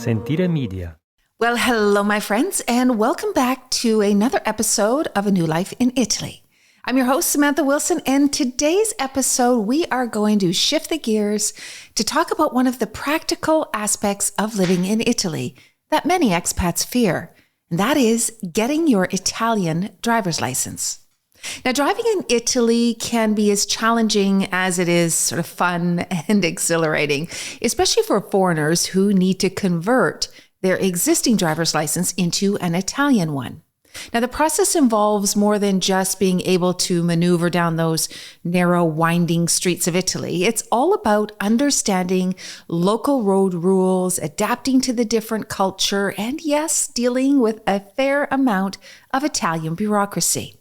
Sentire Media. Well, hello, my friends, and welcome back to another episode of A New Life in Italy. I'm your host, Samantha Wilson, and today's episode, we are going to shift the gears to talk about one of the practical aspects of living in Italy that many expats fear, and that is getting your Italian driver's license. Now, driving in Italy can be as challenging as it is sort of fun and exhilarating, especially for foreigners who need to convert their existing driver's license into an Italian one. Now, the process involves more than just being able to maneuver down those narrow, winding streets of Italy. It's all about understanding local road rules, adapting to the different culture, and yes, dealing with a fair amount of Italian bureaucracy.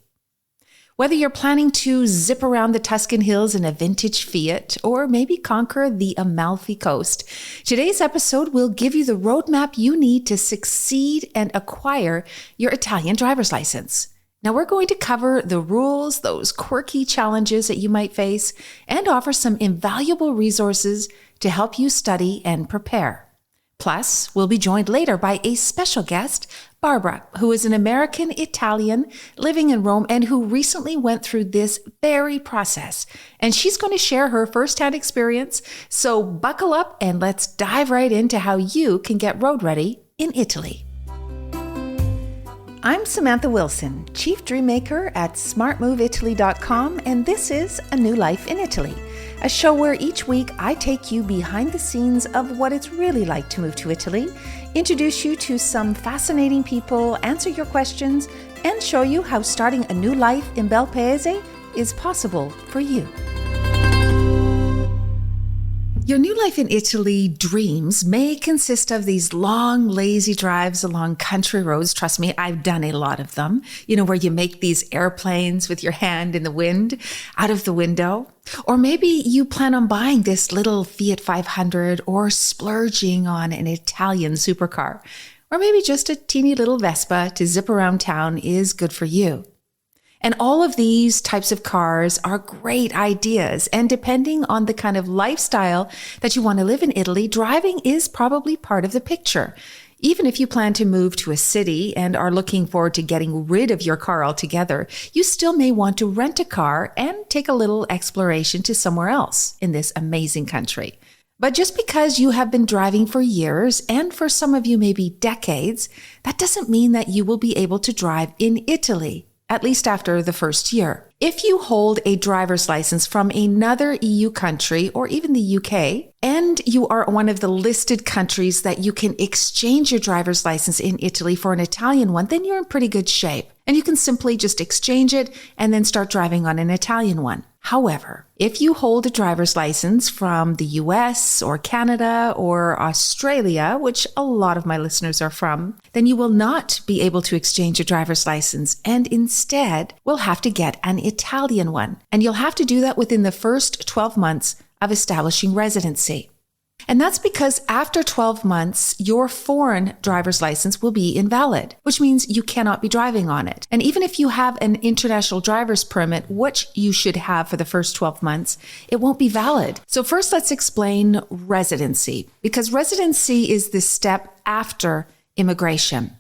Whether you're planning to zip around the Tuscan hills in a vintage Fiat or maybe conquer the Amalfi Coast, today's episode will give you the roadmap you need to succeed and acquire your Italian driver's license. Now, we're going to cover the rules, those quirky challenges that you might face, and offer some invaluable resources to help you study and prepare. Plus, we'll be joined later by a special guest, Barbara, who is an American-Italian living in Rome and who recently went through this very process. And she's going to share her firsthand experience. So buckle up and let's dive right into how you can get road ready in Italy. I'm Samantha Wilson, Chief Dreammaker at smartmoveitaly.com, and this is A New Life in Italy, a show where each week I take you behind the scenes of what it's really like to move to Italy, introduce you to some fascinating people, answer your questions, and show you how starting a new life in Bel Paese is possible for you. Your new life in Italy dreams may consist of these long, lazy drives along country roads. Trust me, I've done a lot of them. You know, where you make these airplanes with your hand in the wind out of the window. Or maybe you plan on buying this little Fiat 500 or splurging on an Italian supercar. Or maybe just a teeny little Vespa to zip around town is good for you. And all of these types of cars are great ideas. And depending on the kind of lifestyle that you want to live in Italy, driving is probably part of the picture. Even if you plan to move to a city and are looking forward to getting rid of your car altogether, you still may want to rent a car and take a little exploration to somewhere else in this amazing country. But just because you have been driving for years, and for some of you maybe decades, that doesn't mean that you will be able to drive in Italy, at least after the first year. If you hold a driver's license from another EU country or even the UK, and you are one of the listed countries that you can exchange your driver's license in Italy for an Italian one, then you're in pretty good shape. And you can simply just exchange it and then start driving on an Italian one. However, if you hold a driver's license from the US or Canada or Australia, which a lot of my listeners are from, then you will not be able to exchange your driver's license and instead will have to get an Italian one. And you'll have to do that within the first 12 months of establishing residency. And that's because after 12 months, your foreign driver's license will be invalid, which means you cannot be driving on it. And even if you have an international driver's permit, which you should have for the first 12 months, it won't be valid. So first, let's explain residency, because residency is the step after immigration.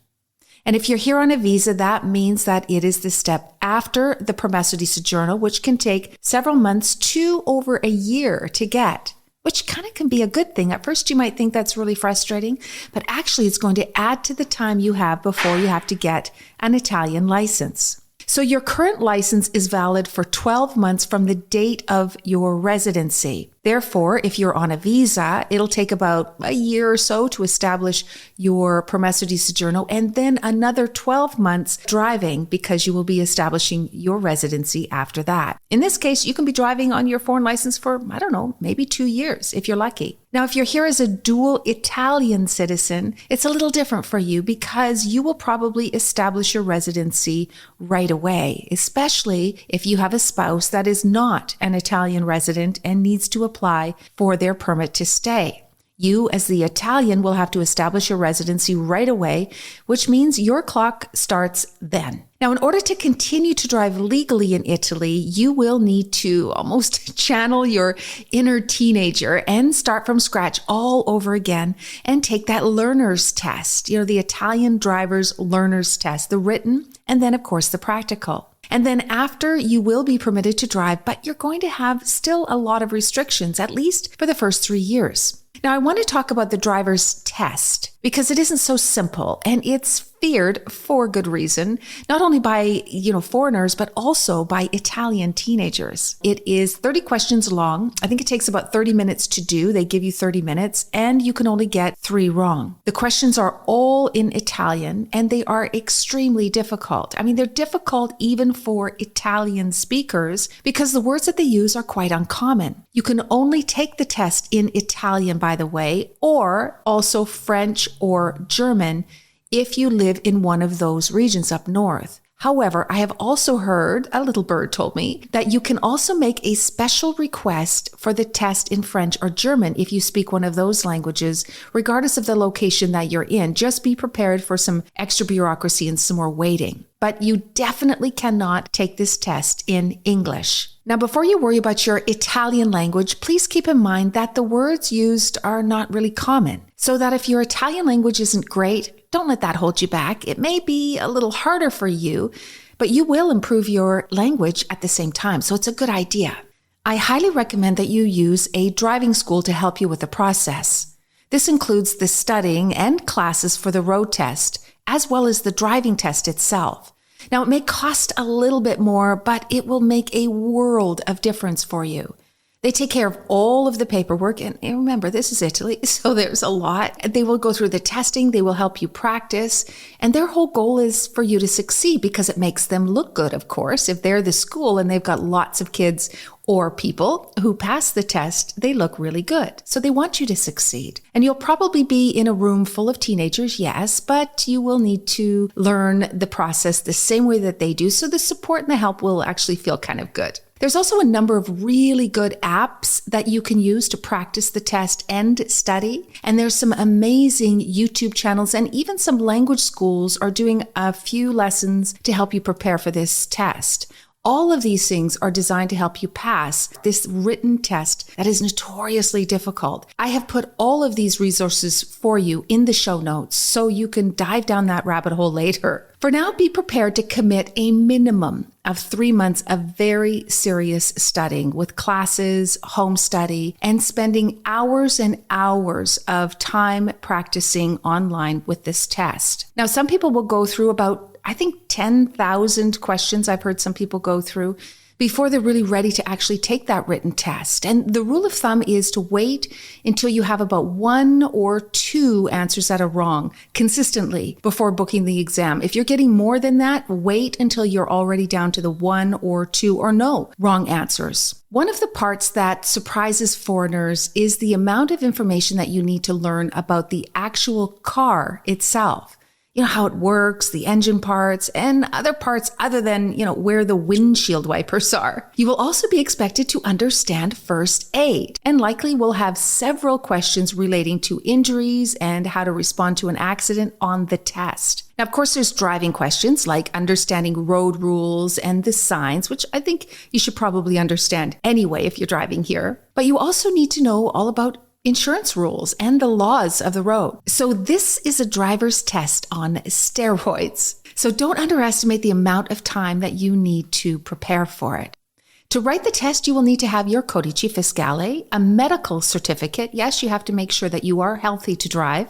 And if you're here on a visa, that means that it is the step after the permesso di soggiorno, which can take several months to over a year to get, which kind of can be a good thing. At first, you might think that's really frustrating, but actually it's going to add to the time you have before you have to get an Italian license. So your current license is valid for 12 months from the date of your residency. Therefore, if you're on a visa, it'll take about a year or so to establish your permesso di soggiorno and then another 12 months driving because you will be establishing your residency after that. In this case, you can be driving on your foreign license for, I don't know, maybe 2 years if you're lucky. Now, if you're here as a dual Italian citizen, it's a little different for you because you will probably establish your residency right away, especially if you have a spouse that is not an Italian resident and needs to apply for their permit to stay. You, as the Italian, will have to establish your residency right away, which means your clock starts then. Now, in order to continue to drive legally in Italy, you will need to almost channel your inner teenager and start from scratch all over again and take that learner's test, the Italian driver's learner's test, the written, and then, of course, the practical. And then after, you will be permitted to drive, but you're going to have still a lot of restrictions, at least for the first 3 years. Now, I want to talk about the driver's test because it isn't so simple and it's feared for good reason, not only by, foreigners, but also by Italian teenagers. It is 30 questions long. I think it takes about 30 minutes to do. They give you 30 minutes and you can only get 3 wrong. The questions are all in Italian and they are extremely difficult. I mean, they're difficult even for Italian speakers because the words that they use are quite uncommon. You can only take the test in Italian, by the way, or also French or German if you live in one of those regions up north. However, I have also heard, a little bird told me, that you can also make a special request for the test in French or German if you speak one of those languages, regardless of the location that you're in. Just be prepared for some extra bureaucracy and some more waiting. But you definitely cannot take this test in English. Now, before you worry about your Italian language, please keep in mind that the words used are not really common. So that if your Italian language isn't great, don't let that hold you back. It may be a little harder for you, but you will improve your language at the same time. So it's a good idea. I highly recommend that you use a driving school to help you with the process. This includes the studying and classes for the road test, as well as the driving test itself. Now, it may cost a little bit more, but it will make a world of difference for you. They take care of all of the paperwork. And remember, this is Italy, so there's a lot. They will go through the testing. They will help you practice. And their whole goal is for you to succeed because it makes them look good, of course. If they're the school and they've got lots of kids or people who pass the test, they look really good. So they want you to succeed. And you'll probably be in a room full of teenagers, yes, but you will need to learn the process the same way that they do. So the support and the help will actually feel kind of good. There's also a number of really good apps that you can use to practice the test and study. And there's some amazing YouTube channels and even some language schools are doing a few lessons to help you prepare for this test. All of these things are designed to help you pass this written test that is notoriously difficult. I have put all of these resources for you in the show notes so you can dive down that rabbit hole later. For now, be prepared to commit a minimum of 3 months of very serious studying with classes, home study, and spending hours and hours of time practicing online with this test. Now, some people will go through about 10,000 questions I've heard some people go through before they're really ready to actually take that written test. And the rule of thumb is to wait until you have about 1 or 2 answers that are wrong consistently before booking the exam. If you're getting more than that, wait until you're already down to the 1 or 2 or no wrong answers. One of the parts that surprises foreigners is the amount of information that you need to learn about the actual car itself. How it works, the engine parts, and other parts other than, where the windshield wipers are. You will also be expected to understand first aid and likely will have several questions relating to injuries and how to respond to an accident on the test. Now, of course, there's driving questions like understanding road rules and the signs, which I think you should probably understand anyway if you're driving here. But you also need to know all about insurance rules and the laws of the road. So this is a driver's test on steroids. So don't underestimate the amount of time that you need to prepare for it. To write the test, you will need to have your codice fiscale, a medical certificate. Yes, you have to make sure that you are healthy to drive,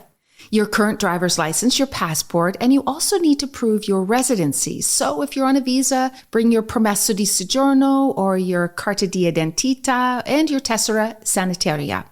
your current driver's license, your passport, and you also need to prove your residency. So if you're on a visa, bring your permesso di soggiorno or your carta di identità and your tessera sanitaria.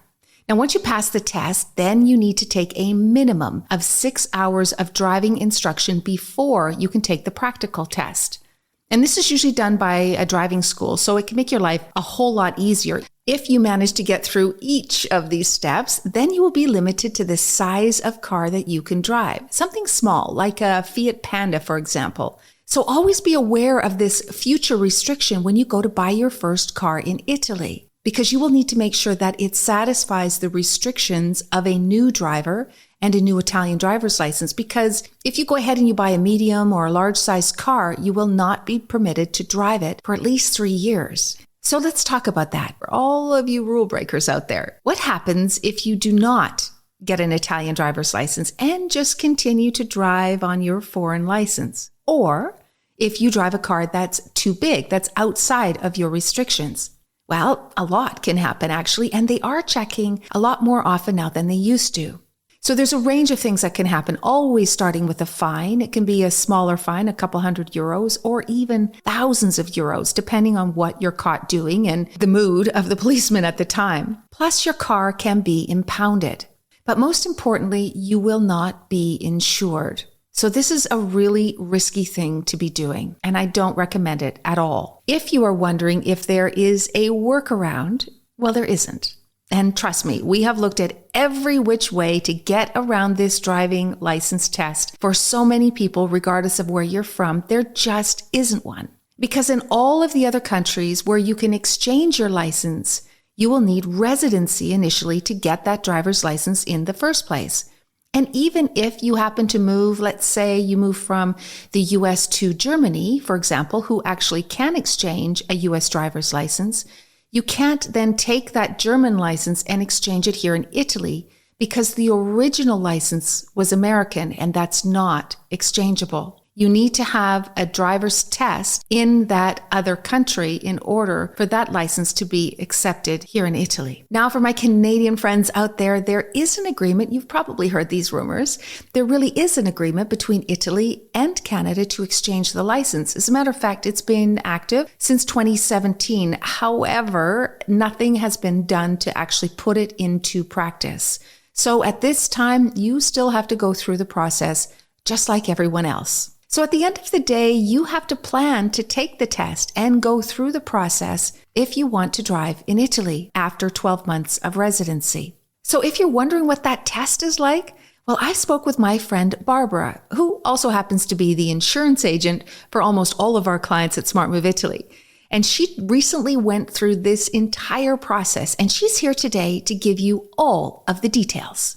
Now, once you pass the test, then you need to take a minimum of 6 hours of driving instruction before you can take the practical test. And this is usually done by a driving school, so it can make your life a whole lot easier. If you manage to get through each of these steps, then you will be limited to the size of car that you can drive. Something small, like a Fiat Panda, for example. So always be aware of this future restriction when you go to buy your first car in Italy. because you will need to make sure that it satisfies the restrictions of a new driver and a new Italian driver's license. Because if you go ahead and you buy a medium or a large sized car, you will not be permitted to drive it for at least 3 years. So let's talk about that for all of you rule breakers out there. What happens if you do not get an Italian driver's license and just continue to drive on your foreign license? Or if you drive a car that's too big, that's outside of your restrictions? Well, a lot can happen actually, and they are checking a lot more often now than they used to. So there's a range of things that can happen, always starting with a fine. It can be a smaller fine, a couple €100, or even thousands of euros, depending on what you're caught doing and the mood of the policeman at the time. Plus, your car can be impounded. But most importantly, you will not be insured. So this is a really risky thing to be doing, and I don't recommend it at all. If you are wondering if there is a workaround, well, there isn't. And trust me, we have looked at every which way to get around this driving license test for so many people, regardless of where you're from. There just isn't one. Because in all of the other countries where you can exchange your license, you will need residency initially to get that driver's license in the first place. And even if you happen to move, let's say you move from the US to Germany, for example, who actually can exchange a US driver's license, you can't then take that German license and exchange it here in Italy because the original license was American and that's not exchangeable. You need to have a driver's test in that other country in order for that license to be accepted here in Italy. Now, for my Canadian friends out there, there is an agreement. You've probably heard these rumors. There really is an agreement between Italy and Canada to exchange the license. As a matter of fact, it's been active since 2017. However, nothing has been done to actually put it into practice. So at this time, you still have to go through the process just like everyone else. So at the end of the day, you have to plan to take the test and go through the process if you want to drive in Italy after 12 months of residency. So if you're wondering what that test is like, well, I spoke with my friend Barbara, who also happens to be the insurance agent for almost all of our clients at Smart Move Italy. And she recently went through this entire process, and she's here today to give you all of the details.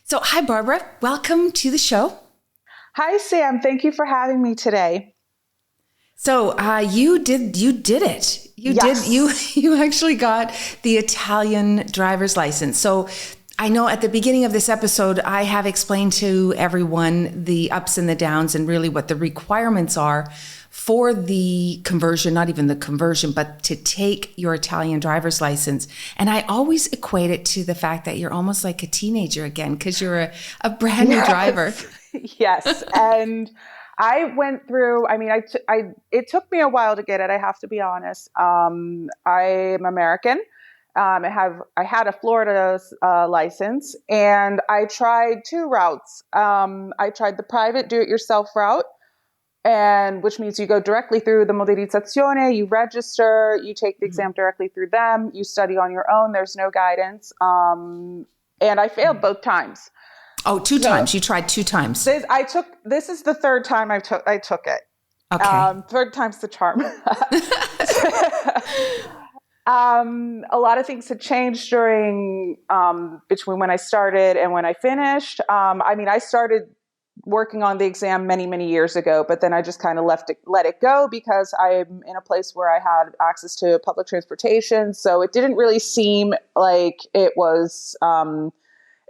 So hi, Barbara. Welcome to the show. Hi, Sam. Thank you for having me today. So you did it. You actually got the Italian driver's license. So I know at the beginning of this episode, I have explained to everyone the ups and the downs and really what the requirements are for the conversion, not even the conversion, but to take your Italian driver's license. And I always equate it to the fact that you're almost like a teenager again, because you're a brand new driver. Yes. And I went through, it took me a while to get it. I have to be honest. I'm American. I had a Florida license, and I tried 2 routes. I tried the private do-it-yourself route, and which means you go directly through the motorizzazione, you register, you take the exam directly through them, you study on your own. There's no guidance. And I failed both times. Oh, 2 times. You tried 2 times. This is the 3rd time I took it. Okay. 3rd time's the charm. A lot of things had changed during, between when I started and when I finished. I started working on the exam many, many years ago, but then I just kind of let it go because I'm in a place where I had access to public transportation. So it didn't really seem like it was,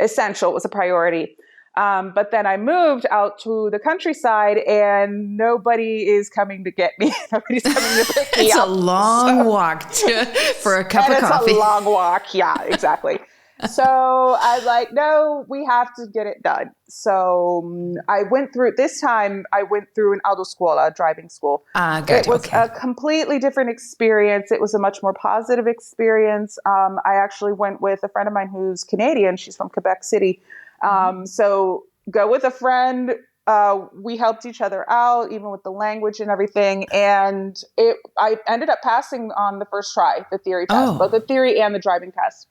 essential. It was a priority. But then I moved out to the countryside, and nobody is coming to get me. Nobody's coming to pick me it's up. It's a long walk for a cup of coffee. It's a long walk. Yeah, exactly. So I was like, no, we have to get it done. So I went through an autoscuola, driving school. Good. It was a completely different experience. It was a much more positive experience. I actually went with a friend of mine who's Canadian. She's from Quebec City. So go with a friend. We helped each other out, even with the language and everything. And I ended up passing on the first try, the theory test, both the theory and the driving test.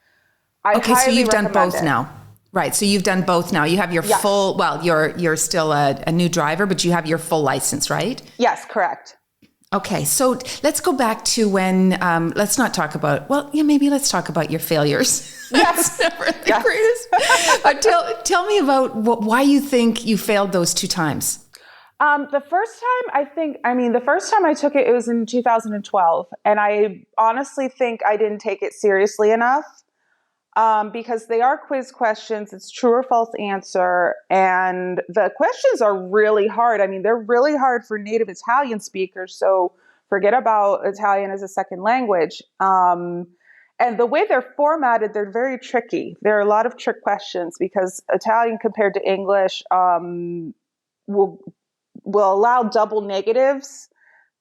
So you've done both now. Right. So you've done both now. You have your full, well, you're still a new driver, but you have your full license, right? Yes, correct. Okay, so let's go back to when, let's not talk about, well, yeah, maybe let's talk about your failures. That's Yes. never the Yes. greatest. But tell me about why you think you failed those 2 times. The first time the first time I took it, it was in 2012. And I honestly think I didn't take it seriously enough. Because they are quiz questions. It's true or false answer. And the questions are really hard. I mean, they're really hard for native Italian speakers. So forget about Italian as a second language. And the way they're formatted, they're very tricky. There are a lot of trick questions because Italian compared to English will allow double negatives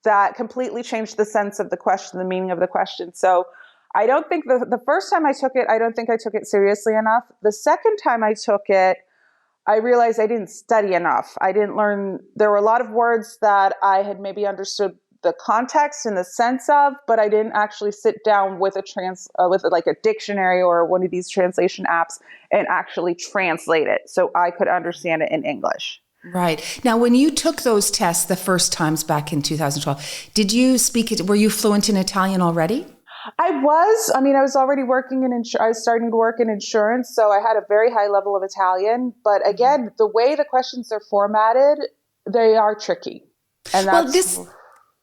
that completely change the sense of the question, the meaning of the question. So I don't think the first time I took it, I don't think I took it seriously enough. The second time I took it, I realized I didn't study enough. I didn't learn, there were a lot of words that I had maybe understood the context and the sense of, but I didn't actually sit down with with like a dictionary or one of these translation apps and actually translate it so I could understand it in English. Right. Now, when you took those tests the first times back in 2012, did you speak it? Were you fluent in Italian already? I was already working I was starting to work in insurance, so I had a very high level of Italian. But again, the way the questions are formatted, they are tricky. And Well, that's,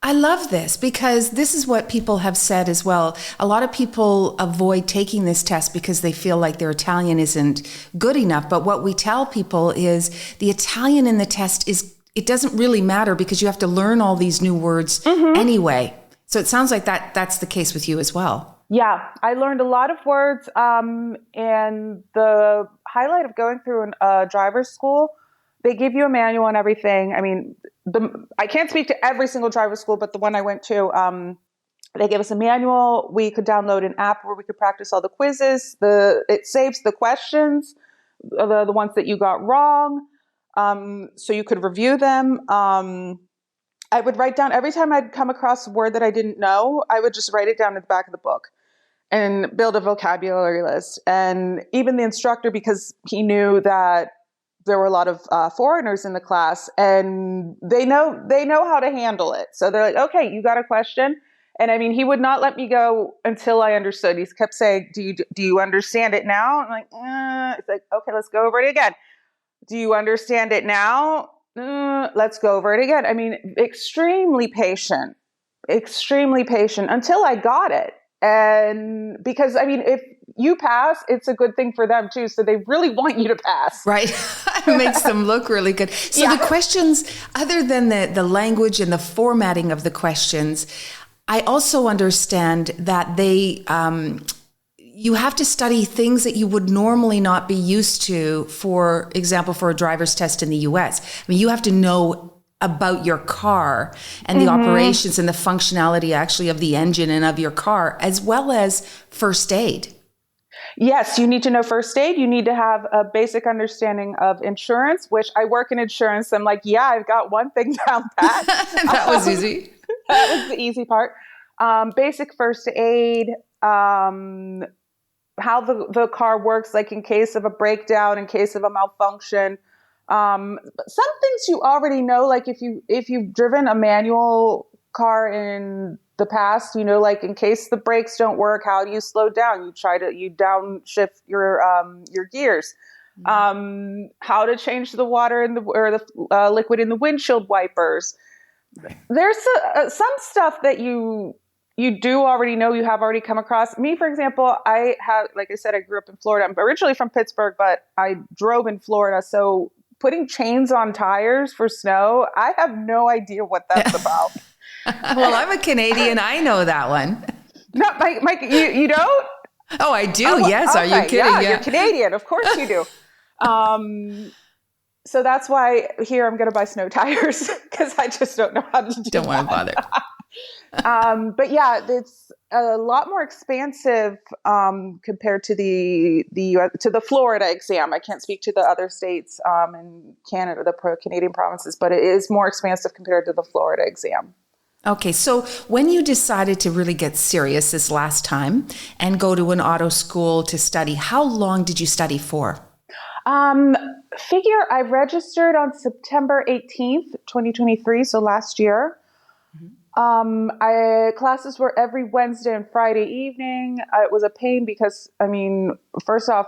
I love this because this is what people have said as well. A lot of people avoid taking this test because they feel like their Italian isn't good enough. But what we tell people is the Italian in the test it doesn't really matter because you have to learn all these new words anyway. So it sounds like that's the case with you as well. yeah, I learned a lot of words. And the highlight of going through a driver's school, they give you a manual and everything. I mean, I can't speak to every single driver's school, but the one I went to, they gave us a manual. We could download an app where we could practice all the quizzes. It saves the questions, the ones that you got wrong, so you could review them. I would write down every time I'd come across a word that I didn't know, I would just write it down at the back of the book and build a vocabulary list. And even the instructor, because he knew that there were a lot of foreigners in the class, and they know how to handle it. So they're like, okay, you got a question? And I mean, he would not let me go until I understood. He kept saying, do you understand it now? I'm like, It's like, okay, let's go over it again. Do you understand it now? Let's go over it again. I mean, extremely patient until I got it. And because, I mean, if you pass, it's a good thing for them too. So they really want you to pass. Right. It makes them look really good. So the questions, other than the language and the formatting of the questions, I also understand that you have to study things that you would normally not be used to, for example, for a driver's test in the US. I mean, you have to know about your car and the operations and the functionality actually of the engine and of your car, as well as first aid. Yes, you need to know first aid. You need to have a basic understanding of insurance, which I work in insurance. I'm like, yeah, I've got one thing down pat. That was easy. That was the easy part. Basic first aid, how the car works, like in case of a breakdown, in case of a malfunction. Some things you already know, like if you've driven a manual car in the past, you know, like in case the brakes don't work, how do you slow down? You downshift your gears. How to change the water or the liquid in the windshield wipers. There's some stuff that you do already know, you have already come across. Me, for example, like I said, I grew up in Florida. I'm originally from Pittsburgh, but I drove in Florida. So putting chains on tires for snow, I have no idea what that's about. Well, I'm a Canadian. I know that one. No, Mike, you don't? Oh, I do. Oh, yes. Okay. Are you kidding? Yeah, you're Canadian. Of course you do. So that's why here I'm going to buy snow tires because I just don't know how to do that. Don't want to bother. But yeah, it's a lot more expansive compared to the Florida exam. I can't speak to the other states in Canada, the Canadian provinces, but it is more expansive compared to the Florida exam. Okay, so when you decided to really get serious this last time and go to an auto school to study, how long did you study for? I registered on September 18th, 2023, so last year. Classes were every Wednesday and Friday evening. It was a pain because, I mean, first off,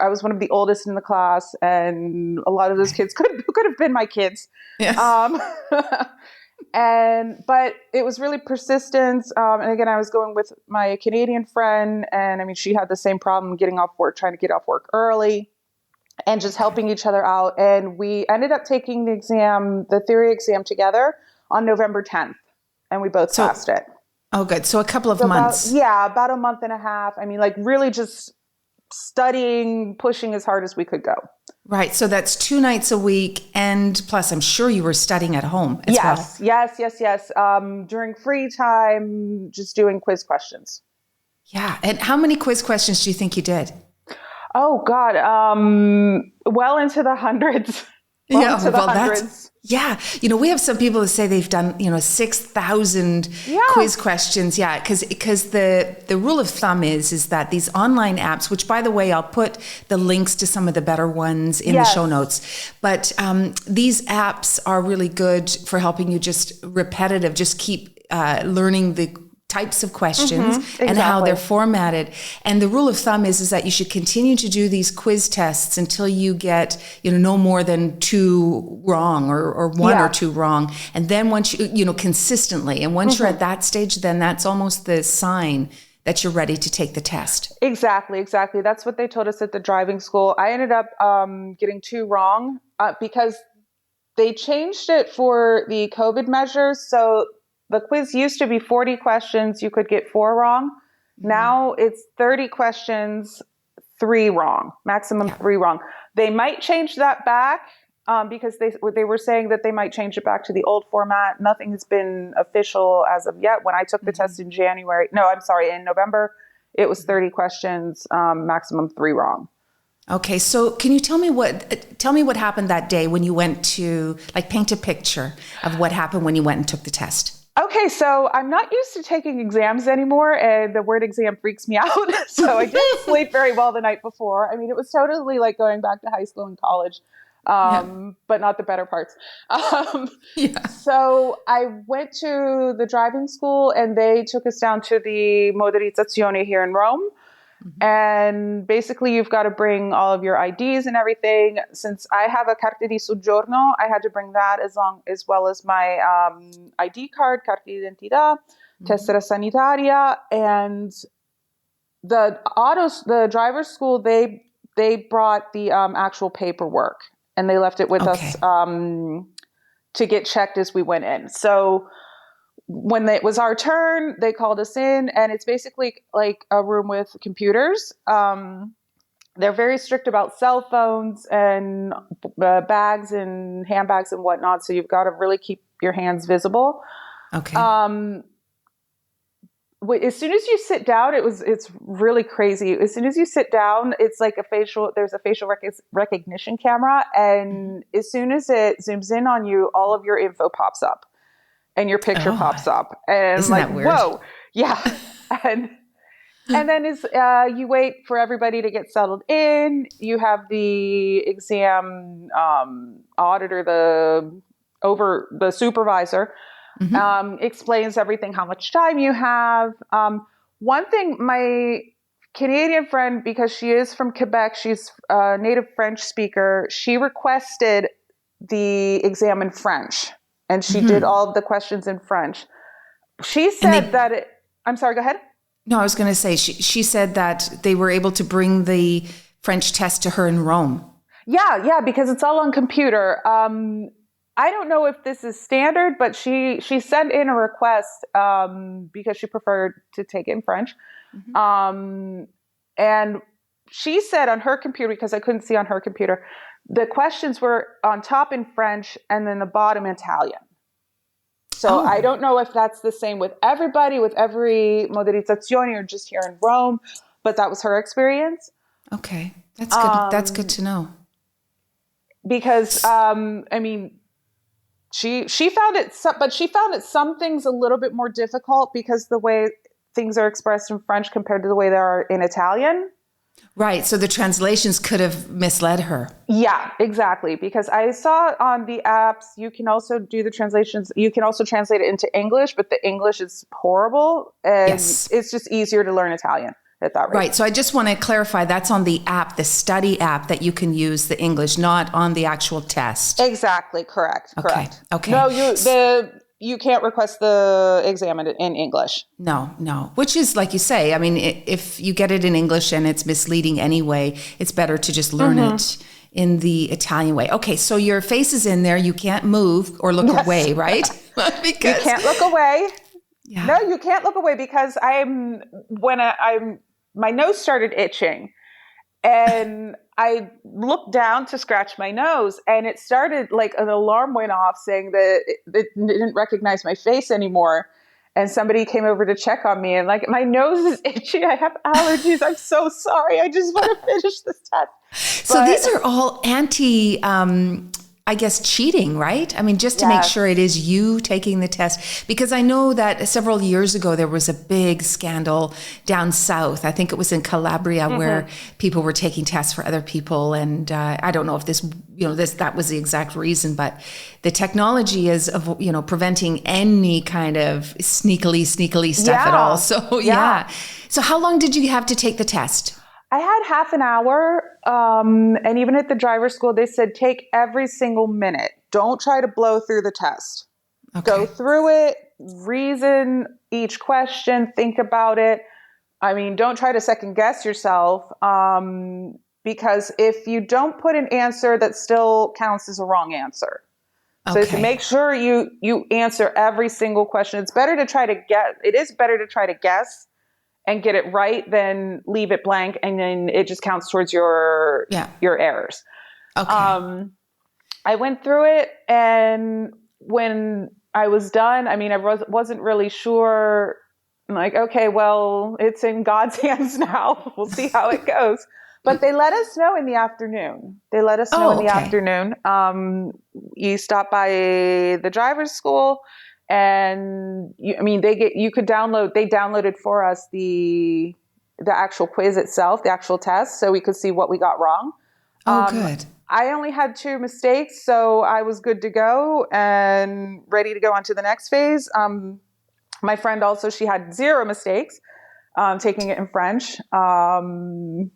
I was one of the oldest in the class, and a lot of those Right. kids could have been my kids. Yes. Um, but it was really persistence. And again, I was going with my Canadian friend, and I mean, she had the same problem getting off work, trying to get off work early, and just Okay. helping each other out. And we ended up taking the theory exam together on November 10th, and we both So, passed it. oh, good. So a couple of So months. about a month and a half. I mean, like really just studying, pushing as hard as we could go. Right. So that's 2 nights a week. And plus, I'm sure you were studying at home as well. Yes. During free time, just doing quiz questions. Yeah. And how many quiz questions do you think you did? Oh God, well into the hundreds. Yeah, Into the well, hundreds. yeah. We have some people that say they've done, 6,000 Yeah. quiz questions. Yeah, because the rule of thumb is that these online apps, which by the way, I'll put the links to some of the better ones in the Yes. show notes. But these apps are really good for helping you just keep learning the types of questions and how exactly. they're formatted. And the rule of thumb is that you should continue to do these quiz tests until you get, no more than 2 wrong or 1 Yeah. or 2 wrong. And then once consistently, and once you're at that stage, then that's almost the sign that you're ready to take the test. Exactly. That's what they told us at the driving school. I ended up getting 2 wrong because they changed it for the COVID measures. So the quiz used to be 40 questions. You could get 4 wrong. Now it's 30 questions, 3 wrong, maximum 3 wrong. They might change that back because they were saying that they might change it back to the old format. Nothing has been official as of yet. When I took the test in in November, it was 30 questions, maximum 3 wrong. Okay, so can you tell me what happened that day when you went to, paint a picture of what happened when you went and took the test? Okay, so I'm not used to taking exams anymore, and the word exam freaks me out. So I didn't sleep very well the night before. I mean, it was totally like going back to high school and college, but not the better parts. So I went to the driving school, and they took us down to the Motorizzazione here in Rome. And basically, you've got to bring all of your IDs and everything. Since I have a carta di soggiorno, I had to bring that as well as my ID card, carta d'identità, tessera sanitaria, and the driver's school. They brought the actual paperwork, and they left it with us to get checked as we went in. So when it was our turn, they called us in, and it's basically like a room with computers. They're very strict about cell phones and bags and handbags and whatnot. So you've got to really keep your hands visible. Okay. As soon as you sit down, it's really crazy. As soon as you sit down, it's like there's a facial recognition camera. And as soon as it zooms in on you, all of your info pops up. And your picture pops up, and isn't that weird? Whoa, yeah. and then as you wait for everybody to get settled in, you have the exam auditor, the supervisor, explains everything, how much time you have. One thing, my Canadian friend, because she is from Quebec, she's a native French speaker. She requested the exam in French. And she did all of the questions in French. She said I'm sorry, go ahead. No, I was going to say, she said that they were able to bring the French test to her in Rome. Yeah, because it's all on computer. I don't know if this is standard, but she sent in a request because she preferred to take it in French. And she said on her computer, because I couldn't see on her computer, the questions were on top in French and then the bottom Italian. So I don't know if that's the same with everybody, with every Motorizzazione, or just here in Rome, but that was her experience. Okay, that's good. That's good to know. Because I mean, she found it, but she found it some things a little bit more difficult because the way things are expressed in French compared to the way they are in Italian. Right. So the translations could have misled her. Yeah, exactly. Because I saw on the apps, you can also do the translations. You can also translate it into English, but the English is horrible. And Yes. it's just easier to learn Italian at that rate. Right. So I just want to clarify that's on the app, the study app that you can use the English, not on the actual test. Exactly. Correct. Okay. Correct. Okay. No, you can't request the exam in English. No, no. Which is like you say, I mean, if you get it in English and it's misleading anyway, it's better to just learn it in the Italian way. Okay, so your face is in there. You can't move or look away, right? You can't look away. Yeah. No, you can't look away because my nose started itching and I looked down to scratch my nose and it started like an alarm went off saying that it didn't recognize my face anymore. And somebody came over to check on me and like, my nose is itchy. I have allergies. I'm so sorry. I just want to finish this test. So these are all I guess, cheating, right? I mean, just to make sure it is you taking the test. Because I know that several years ago, there was a big scandal down south. I think it was in Calabria where people were taking tests for other people. And I don't know if that was the exact reason, but the technology is, preventing any kind of sneakily stuff at all. So, yeah. So how long did you have to take the test? I had half an hour, and even at the driver's school, they said take every single minute. Don't try to blow through the test. Okay. Go through it, reason each question, think about it. I mean, don't try to second guess yourself, because if you don't put an answer, that still counts as a wrong answer. So to make sure you answer every single question, it's better to try to guess. It is better to try to guess and get it right than leave it blank, and then it just counts towards your errors. Okay. I went through it, and when I was done, I mean, I wasn't really sure. I'm like, okay, well, it's in God's hands now. We'll see how it goes. But they let us know in the afternoon. You stop by the driver's school. And they downloaded for us the actual quiz itself, the actual test, so we could see what we got wrong. Good. I only had 2 mistakes, so I was good to go and ready to go on to the next phase. My friend also, she had 0 mistakes, taking it in French. And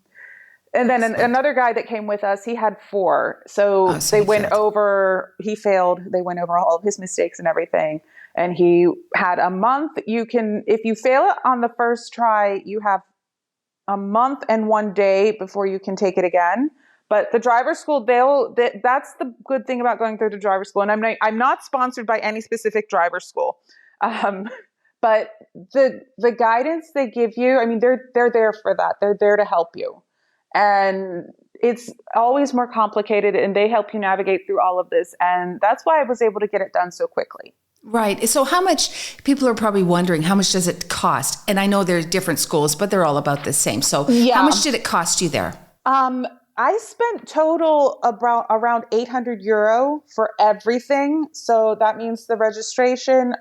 then another guy that came with us, he had 4. So he failed. They went over all of his mistakes and everything. And he had a month. If you fail it on the first try, you have a month and 1 day before you can take it again. But the driver's school, that's the good thing about going through the driver's school. And I'm not sponsored by any specific driver's school. But the guidance they give you, I mean, they're there for that. They're there to help you. And it's always more complicated, and they help you navigate through all of this. And that's why I was able to get it done so quickly. Right. So how much, people are probably wondering, how much does it cost? And I know there's different schools, but they're all about the same. So how much did it cost you there? I spent total around €800 for everything. So that means the registration,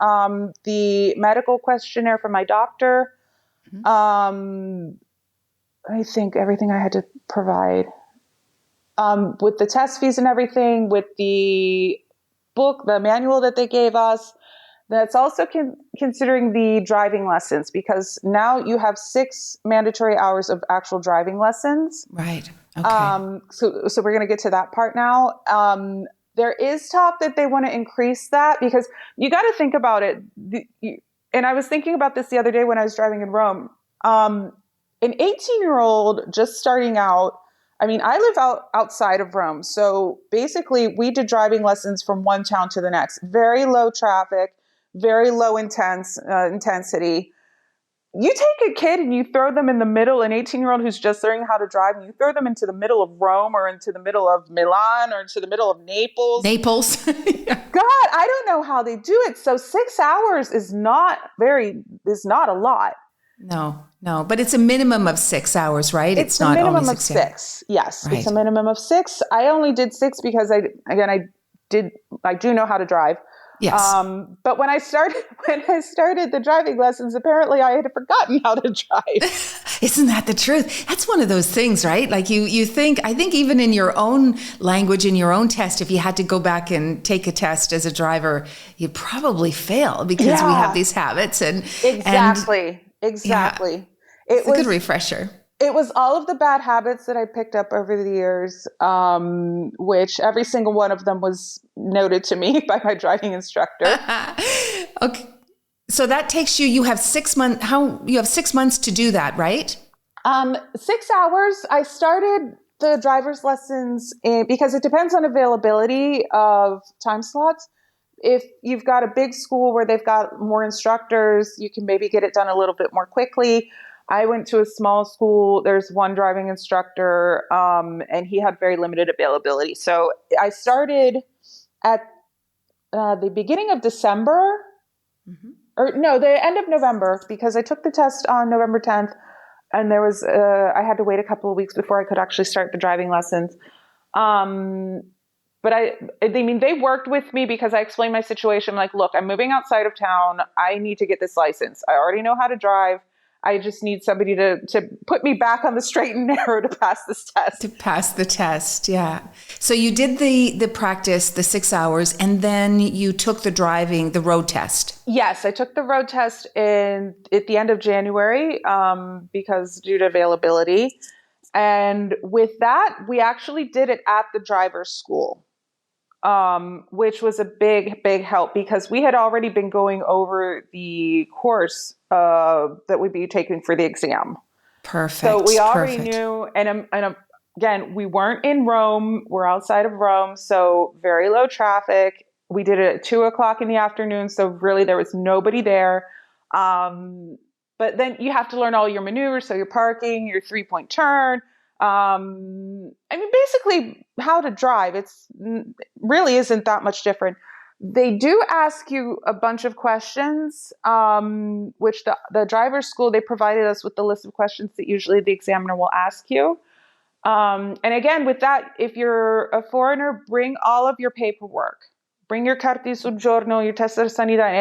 the medical questionnaire from my doctor, I think everything I had to provide, with the test fees and everything, with the book, the manual that they gave us. That's also considering the driving lessons, because now you have 6 mandatory hours of actual driving lessons. Right. Okay. So we're going to get to that part now. There is talk that they want to increase that, because you got to think about it. And I was thinking about this the other day when I was driving in Rome. An 18-year-old just starting out, I mean, I live outside of Rome. So basically we did driving lessons from one town to the next. Very low traffic, very low intensity. You take a kid and you throw them in the middle, an 18-year-old who's just learning how to drive, and you throw them into the middle of Rome or into the middle of Milan or into the middle of Naples. Yeah. God, I don't know how they do it. So 6 hours is not a lot. No, but it's a minimum of 6 hours, right? It's not a minimum of 6. Yes, right. It's a minimum of 6. I only did 6 because I do know how to drive. Yes. But when I started the driving lessons, apparently I had forgotten how to drive. Isn't that the truth? That's one of those things, right? Like you think, I think even in your own language, in your own test, if you had to go back and take a test as a driver, you'd probably fail because we have Yeah, these habits and yeah, exactly. it's It a good was refresher. it was all of the bad habits that I picked up over the years, which every single one of them was noted to me by my driving instructor. Okay. So that takes you, you have 6 months to do that, right? 6 hours. I started the driver's lessons because it depends on availability of time slots. If you've got a big school where they've got more instructors, you can maybe get it done a little bit more quickly. I went to a small school. There's one driving instructor, and he had very limited availability. So I started at the beginning of December, Mhm. or no, the end of November, because I took the test on November 10th, and there was I had to wait a couple of weeks before I could actually start the driving lessons. Um, but I mean, they worked with me because I explained my situation. I'm like, look, I'm moving outside of town. I need to get this license. I already know how to drive. I just need somebody to put me back on the straight and narrow to pass this test. To pass the test, yeah. So you did the practice, the 6 hours, and then you took the road test. Yes, I took the road test at the end of January because due to availability. And with that, we actually did it at the driver's school, which was a big, big help because we had already been going over the course that we'd be taking for the exam. So we Perfect, already perfect. knew, again, we weren't in Rome. We're outside of Rome, so very low traffic. We did it at 2 o'clock in the afternoon, so really there was nobody there. Um, but then you have to learn all your maneuvers, so your parking, your 3-point turn. I mean, basically how to drive. It's really isn't that much different. They do ask you a bunch of questions, which the driver's school, they provided us with the list of questions that usually the examiner will ask you. And again, with that, if you're a foreigner, bring all of your paperwork. Bring your carta di soggiorno, your testa di sanità,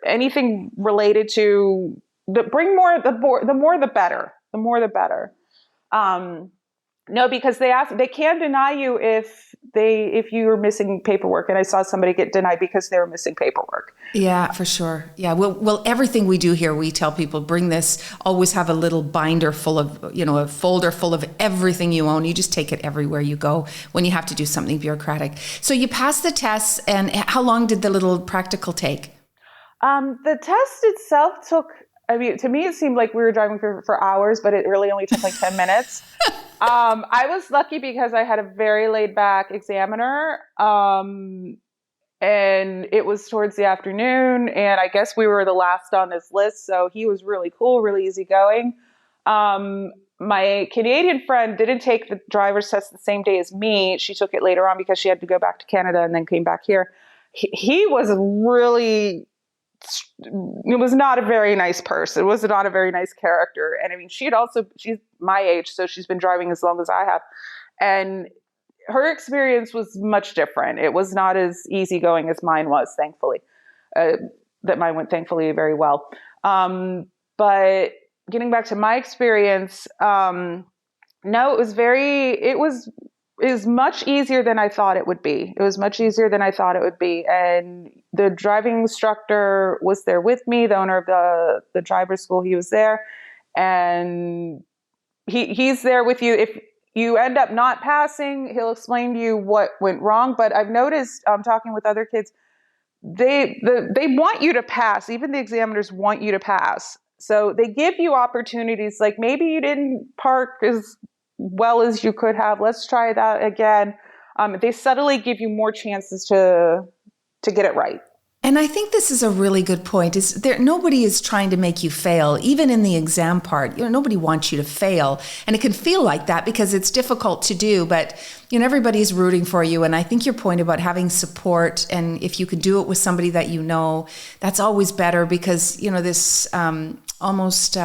anything related to bring more. The more the better. The more the better. Um, no, because they can deny you if you are missing paperwork, and I saw somebody get denied because they were missing paperwork. Yeah, for sure. Yeah. Well, everything we do here, we tell people bring this. Always have a little binder full of, a folder full of everything you own. You just take it everywhere you go when you have to do something bureaucratic. So you passed the tests, and how long did the little practical take? The test itself took. I mean, to me, it seemed like we were driving for hours, but it really only took like 10 minutes. I was lucky because I had a very laid back examiner. And it was towards the afternoon, and I guess we were the last on this list, so he was really cool, really easygoing. My Canadian friend didn't take the driver's test the same day as me. She took it later on because she had to go back to Canada and then came back here. He was really, it was not a very nice person. It was not a very nice character. And I mean, she's my age, so she's been driving as long as I have. And her experience was much different. It was not as easygoing as mine was, thankfully. That mine went thankfully very well. But getting back to my experience, no, it was much easier than I thought it would be. It was much easier than I thought it would be. And the driving instructor was there with me, the owner of the driver's school, he was there. And he's there with you. If you end up not passing, he'll explain to you what went wrong. But I've noticed, talking with other kids, they want you to pass. Even the examiners want you to pass. So they give you opportunities, like maybe you didn't park as well as you could have. Let's try that again. They subtly give you more chances to get it right. And I think this is a really good point. Nobody is trying to make you fail, even in the exam part. Nobody wants you to fail, and it can feel like that because it's difficult to do. But everybody's rooting for you, and I think your point about having support, and if you could do it with somebody that you know, that's always better because this almost.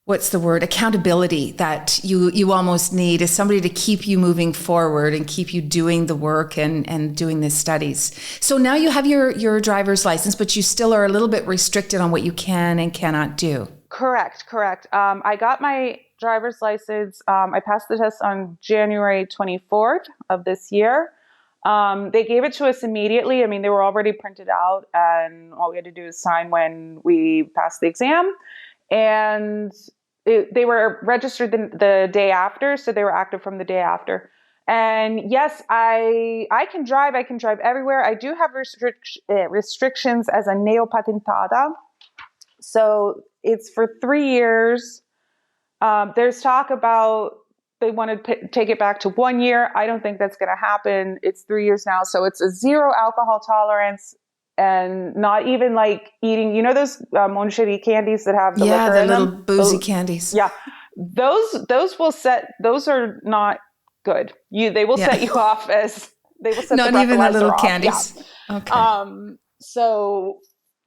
what's the word, accountability that you almost need is somebody to keep you moving forward and keep you doing the work and doing the studies. So now you have your driver's license, but you still are a little bit restricted on what you can and cannot do. Correct. I got my driver's license. I passed the test on January 24th of this year. They gave it to us immediately. I mean, they were already printed out, and all we had to do is sign when we passed the exam. And they were registered the day after, so they were active from the day after. And yes, I can drive. I can drive everywhere. I do have restrictions as a neopatentada. So it's for 3 years. There's talk about they want to take it back to 1 year. I don't think that's going to happen. It's 3 years now. So it's a zero alcohol tolerance and not even like eating, those moncherie candies that have the liquor the in little them? boozy candies. Yeah. Those are not good. They will set you off as, they will set not the even the little off. candies. Yeah. Okay. So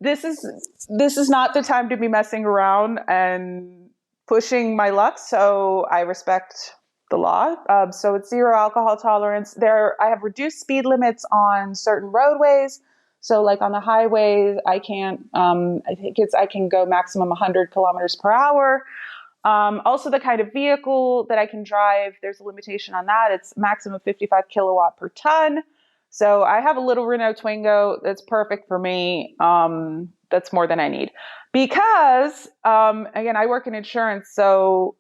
this is not the time to be messing around and pushing my luck. So I respect the law. So it's zero alcohol tolerance. I have reduced speed limits on certain roadways. So like on the highways, I can't, I can go maximum 100 kilometers per hour. Also the kind of vehicle that I can drive, there's a limitation on that. It's maximum 55 kilowatt per ton. So I have a little Renault Twingo that's perfect for me. That's more than I need because, again, I work in insurance. So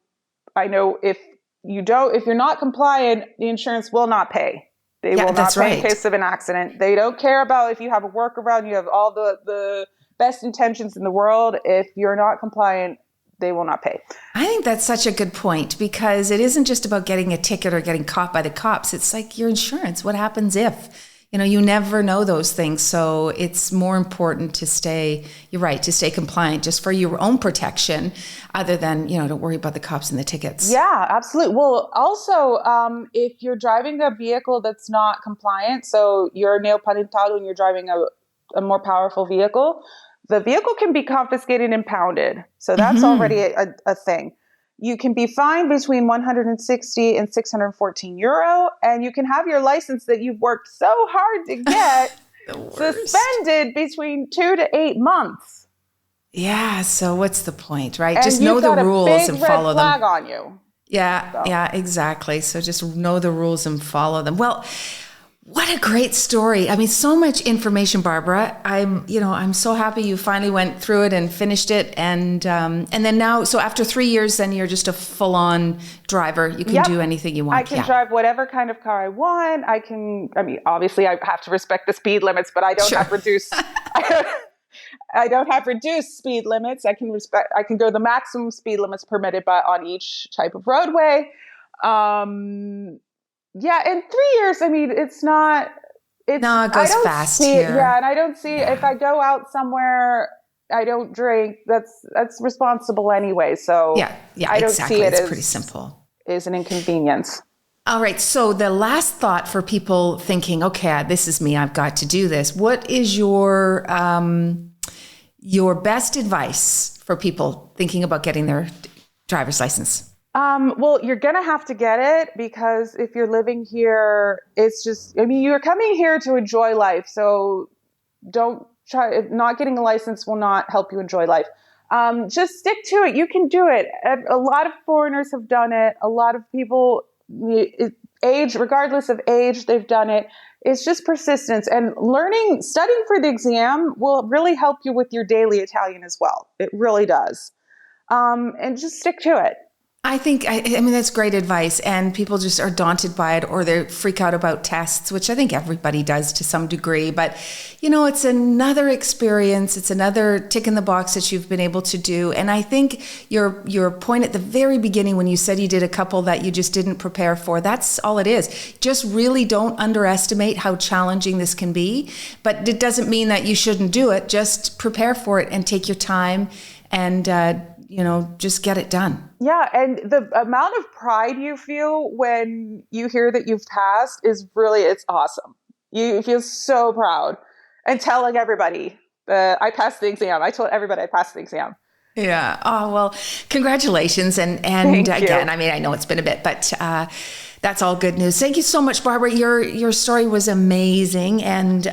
I know if you're not compliant, the insurance will not pay. They will not pay in case of an accident. They don't care about if you have a workaround, you have all the best intentions in the world. If you're not compliant, they will not pay. I think that's such a good point because it isn't just about getting a ticket or getting caught by the cops. It's like your insurance. What happens if? You never know those things. So it's more important to stay compliant just for your own protection other than, don't worry about the cops and the tickets. Yeah, absolutely. Well, also, if you're driving a vehicle that's not compliant, so you're neopatentado and you're driving a more powerful vehicle, the vehicle can be confiscated and impounded. So that's already a thing. You can be fined between 160 and 614 euro, and you can have your license that you've worked so hard to get suspended between 2 to 8 months. Yeah. So what's the point, right? And just know the rules and follow them. Red flag on you. Yeah, exactly. So just know the rules and follow them. Well, what a great story. I mean, so much information, Barbara. I'm so happy you finally went through it and finished it. And then now, so after 3 years, then you're just a full-on driver. You can do anything you want. I can drive whatever kind of car I want. Obviously I have to respect the speed limits, but I don't have reduced, I don't have reduced speed limits. I can go the maximum speed limits permitted on each type of roadway. Yeah, in 3 years, I mean, it goes fast here. Yeah, and I don't see if I go out somewhere, I don't drink. That's responsible anyway. So yeah, I don't exactly. see it it's as pretty simple. Is an inconvenience. All right. So the last thought for people thinking, okay, this is me. I've got to do this. What is your best advice for people thinking about getting their driver's license? Well, you're going to have to get it because if you're living here, you're coming here to enjoy life. So don't not getting a license will not help you enjoy life. Just stick to it. You can do it. A lot of foreigners have done it. A lot of people, regardless of age, they've done it. It's just persistence and studying for the exam will really help you with your daily Italian as well. It really does. And just stick to it. I mean, that's great advice. And people just are daunted by it or they freak out about tests, which I think everybody does to some degree. But, it's another experience. It's another tick in the box that you've been able to do. And I think your point at the very beginning when you said you did a couple that you just didn't prepare for, that's all it is. Just really don't underestimate how challenging this can be. But it doesn't mean that you shouldn't do it. Just prepare for it and take your time and, just get it done. Yeah. And the amount of pride you feel when you hear that you've passed it's awesome. You feel so proud and telling everybody that I passed the exam. I told everybody I passed the exam. Yeah. Oh, well, congratulations. And Thank again, you. I mean, I know it's been a bit, but that's all good news. Thank you so much, Barbara. Your story was amazing, and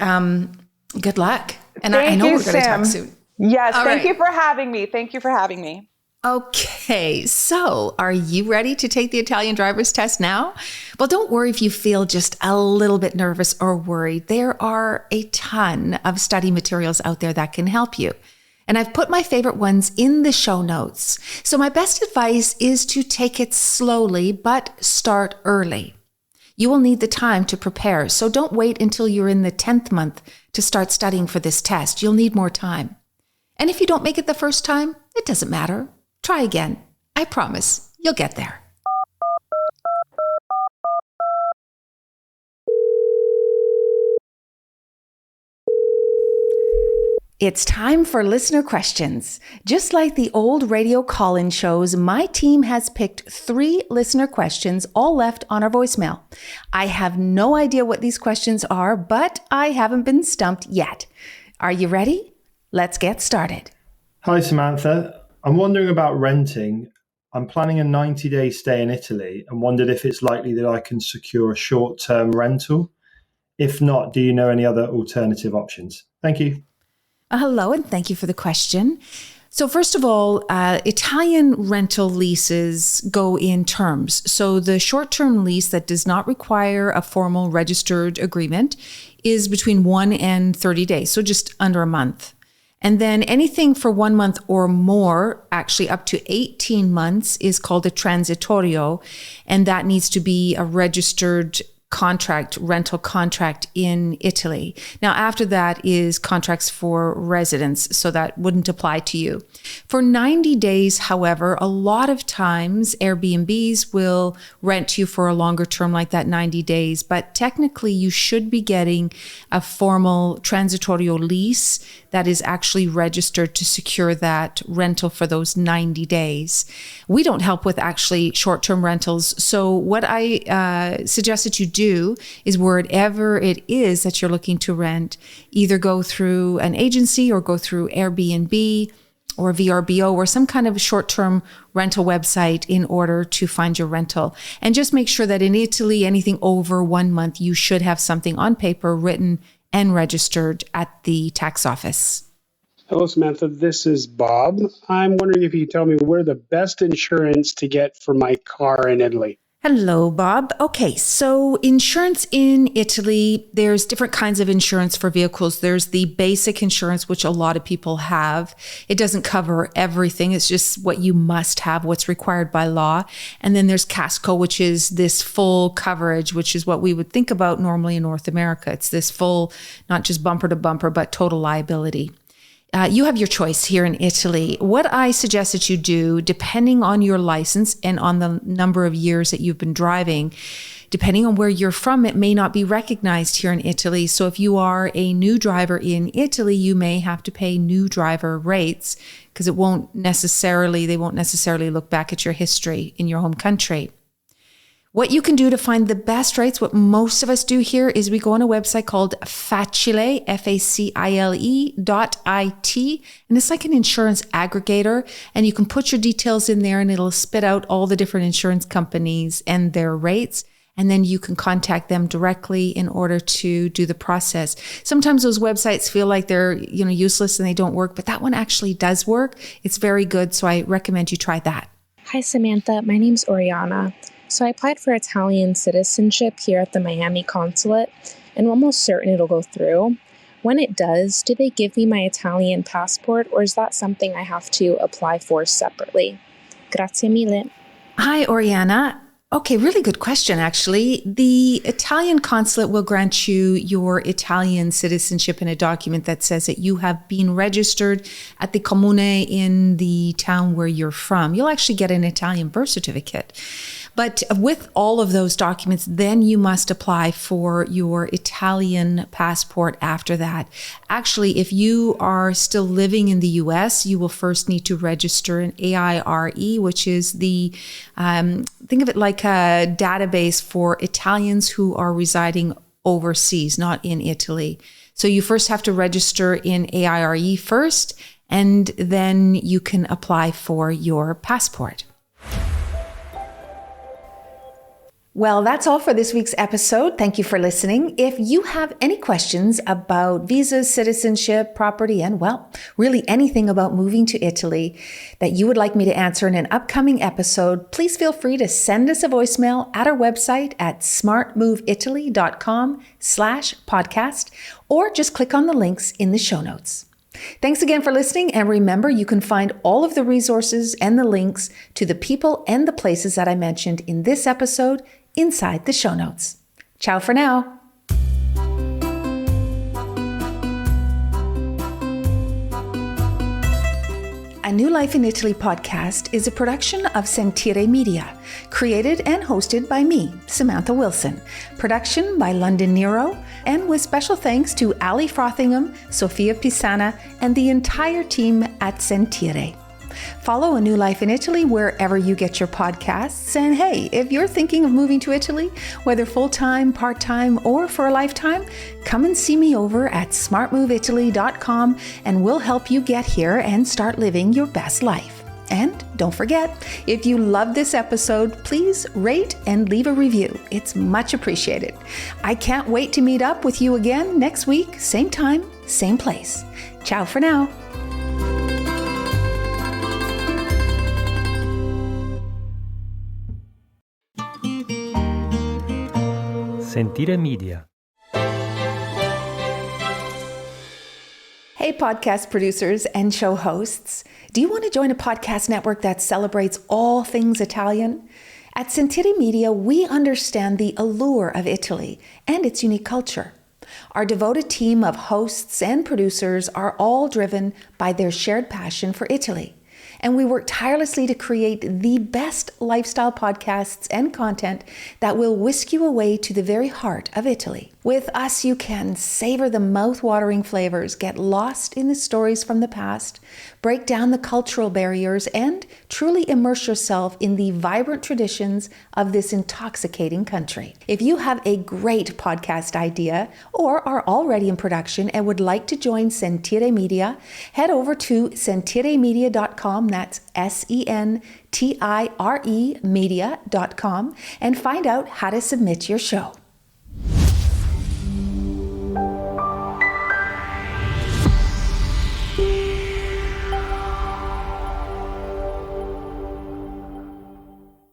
good luck. And I Thank know you, we're going to talk Sam. soon. Yes, All thank right. you for having me. Thank you for having me. Okay, so are you ready to take the Italian driver's test now? Well, don't worry if you feel just a little bit nervous or worried. There are a ton of study materials out there that can help you. And I've put my favorite ones in the show notes. So my best advice is to take it slowly, but start early. You will need the time to prepare, so don't wait until you're in the 10th month to start studying for this test. You'll need more time. And if you don't make it the first time, it doesn't matter. Try again. I promise you'll get there. It's time for listener questions. Just like the old radio call-in shows, my team has picked 3 listener questions, all left on our voicemail. I have no idea what these questions are, but I haven't been stumped yet. Are you ready? Let's get started. Hi, Samantha. I'm wondering about renting. I'm planning a 90-day stay in Italy and wondered if it's likely that I can secure a short-term rental. If not, do you know any other alternative options? Thank you. Hello, and thank you for the question. So first of all, Italian rental leases go in terms. So the short-term lease that does not require a formal registered agreement is between 1 and 30 days, so just under a month. And then anything for 1 month or more, actually up to 18 months, is called a transitorio, and that needs to be a registered rental contract in Italy. Now, after that is contracts for residents, so that wouldn't apply to you. For 90 days, however, a lot of times Airbnbs will rent you for a longer term like that 90 days, but technically you should be getting a formal transitorio lease that is actually registered to secure that rental for those 90 days. We don't help with actually short-term rentals. So what I suggest that you do is wherever it is that you're looking to rent, either go through an agency or go through Airbnb or VRBO or some kind of short-term rental website in order to find your rental. And just make sure that in Italy, anything over 1 month, you should have something on paper written and registered at the tax office. Hello, Samantha. This is Bob. I'm wondering if you could tell me where the best insurance to get for my car in Italy. Hello, Bob. Okay, so insurance in Italy, there's different kinds of insurance for vehicles. There's the basic insurance, which a lot of people have. It doesn't cover everything. It's just what you must have, what's required by law. And then there's Casco, which is this full coverage, which is what we would think about normally in North America. It's this full, not just bumper to bumper, but total liability. You have your choice here in Italy. What I suggest that you do, depending on your license and on the number of years that you've been driving, depending on where you're from, it may not be recognized here in Italy. So if you are a new driver in Italy, you may have to pay new driver rates because they won't necessarily look back at your history in your home country. What you can do to find the best rates, what most of us do here is we go on a website called Facile, FACILE.it, and it's like an insurance aggregator, and you can put your details in there and it'll spit out all the different insurance companies and their rates, and then you can contact them directly in order to do the process. Sometimes those websites feel like they're, useless and they don't work, but that one actually does work. It's very good, so I recommend you try that. Hi, Samantha. My name's Oriana. So I applied for Italian citizenship here at the Miami consulate, and I'm almost certain it'll go through. When it does, do they give me my Italian passport, or is that something I have to apply for separately? Grazie mille. Hi, Oriana. Okay, really good question, actually. The Italian consulate will grant you your Italian citizenship in a document that says that you have been registered at the comune in the town where you're from. You'll actually get an Italian birth certificate. But with all of those documents, then you must apply for your Italian passport after that. Actually, if you are still living in the US, you will first need to register an AIRE, which is the, think of it like a database for Italians who are residing overseas, not in Italy. So you first have to register in AIRE first, and then you can apply for your passport. Well, that's all for this week's episode. Thank you for listening. If you have any questions about visas, citizenship, property, and well, really anything about moving to Italy that you would like me to answer in an upcoming episode, please feel free to send us a voicemail at our website at smartmoveitaly.com/podcast, or just click on the links in the show notes. Thanks again for listening, and remember, you can find all of the resources and the links to the people and the places that I mentioned in this episode inside the show notes. Ciao for now. A New Life in Italy podcast is a production of Sentire Media, created and hosted by me, Samantha Wilson. Production by London Nero, and with special thanks to Ali Frothingham, Sofia Pisana, and the entire team at Sentire. Follow A New Life in Italy wherever you get your podcasts. And hey, if you're thinking of moving to Italy, whether full-time, part-time, or for a lifetime, come and see me over at smartmoveitaly.com and we'll help you get here and start living your best life. And don't forget, if you love this episode, please rate and leave a review. It's much appreciated. I can't wait to meet up with you again next week, same time, same place. Ciao for now. Sentire Media. Hey, podcast producers and show hosts. Do you want to join a podcast network that celebrates all things Italian? At Sentire Media, we understand the allure of Italy and its unique culture. Our devoted team of hosts and producers are all driven by their shared passion for Italy. And we work tirelessly to create the best lifestyle podcasts and content that will whisk you away to the very heart of Italy. With us, you can savor the mouth-watering flavors, get lost in the stories from the past, break down the cultural barriers, and truly immerse yourself in the vibrant traditions of this intoxicating country. If you have a great podcast idea or are already in production and would like to join Sentire Media, head over to sentiremedia.com, that's SENTIRE media.com, and find out how to submit your show.